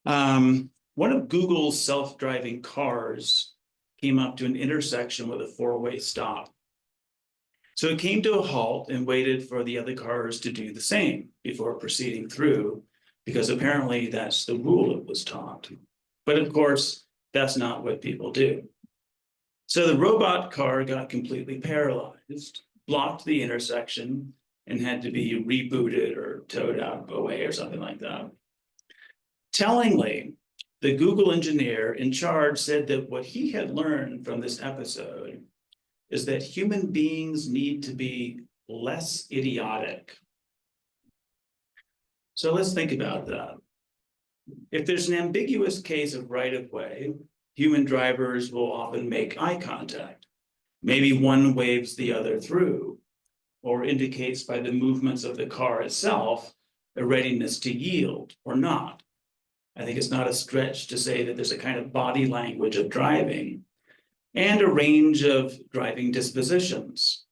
One of Google's self-driving cars came up to an intersection with a four-way stop. So it came to a halt and waited for the other cars to do the same before proceeding through, because apparently that's the rule it was taught. But of course, that's not what people do. So the robot car got completely paralyzed, blocked the intersection, and had to be rebooted or towed out away or something like that. Tellingly, the Google engineer in charge said that what he had learned from this episode is that human beings need to be less idiotic. So let's think about that. If there's an ambiguous case of right-of-way, human drivers will often make eye contact. Maybe one waves the other through, or indicates by the movements of the car itself a readiness to yield or not. I think it's not a stretch to say that there's a kind of body language of driving and a range of driving dispositions.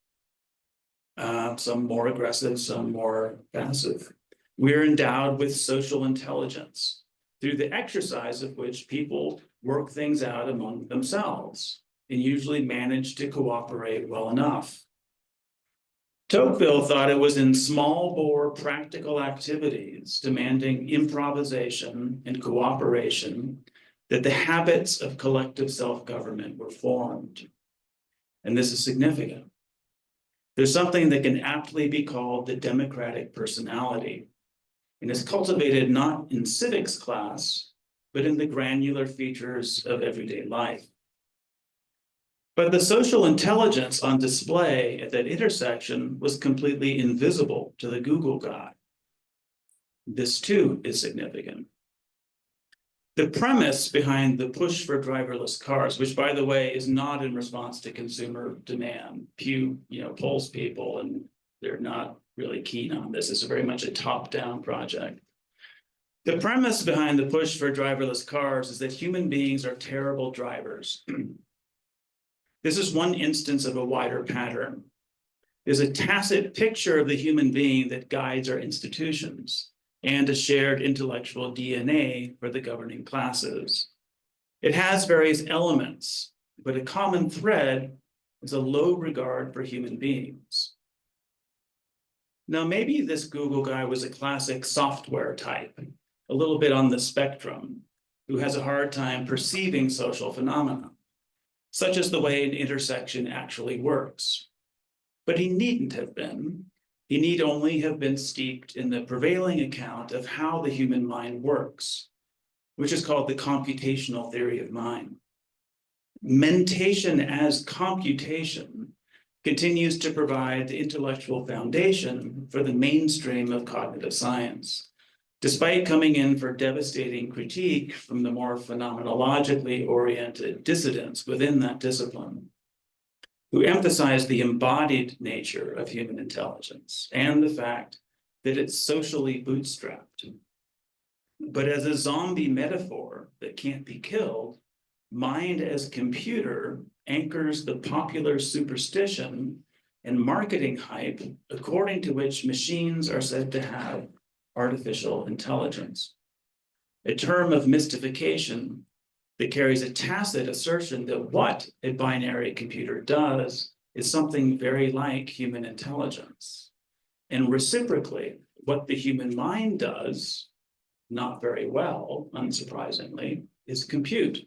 Some more aggressive, some more passive. We're endowed with social intelligence, through the exercise of which people work things out among themselves and usually manage to cooperate well enough. Tocqueville thought it was in small bore practical activities demanding improvisation and cooperation that the habits of collective self-government were formed. And this is significant. There's something that can aptly be called the democratic personality, and is cultivated not in civics class, but in the granular features of everyday life. But the social intelligence on display at that intersection was completely invisible to the Google guy. This too is significant. The premise behind the push for driverless cars, which by the way is not in response to consumer demand. Pew, polls people, and they're not really keen on this. It's very much a top-down project. The premise behind the push for driverless cars is that human beings are terrible drivers. This is one instance of a wider pattern. There's a tacit picture of the human being that guides our institutions and a shared intellectual DNA for the governing classes. It has various elements, but a common thread is a low regard for human beings. Now, maybe this Google guy was a classic software type, a little bit on the spectrum, who has a hard time perceiving social phenomena, such as the way an intersection actually works. But he needn't have been. He need only have been steeped in the prevailing account of how the human mind works, which is called the computational theory of mind. Mentation as computation continues to provide the intellectual foundation for the mainstream of cognitive science, despite coming in for devastating critique from the more phenomenologically oriented dissidents within that discipline, who emphasize the embodied nature of human intelligence and the fact that it's socially bootstrapped. But as a zombie metaphor that can't be killed, mind as computer anchors the popular superstition and marketing hype according to which machines are said to have artificial intelligence, a term of mystification that carries a tacit assertion that what a binary computer does is something very like human intelligence. And reciprocally, what the human mind does, not very well, unsurprisingly, is compute.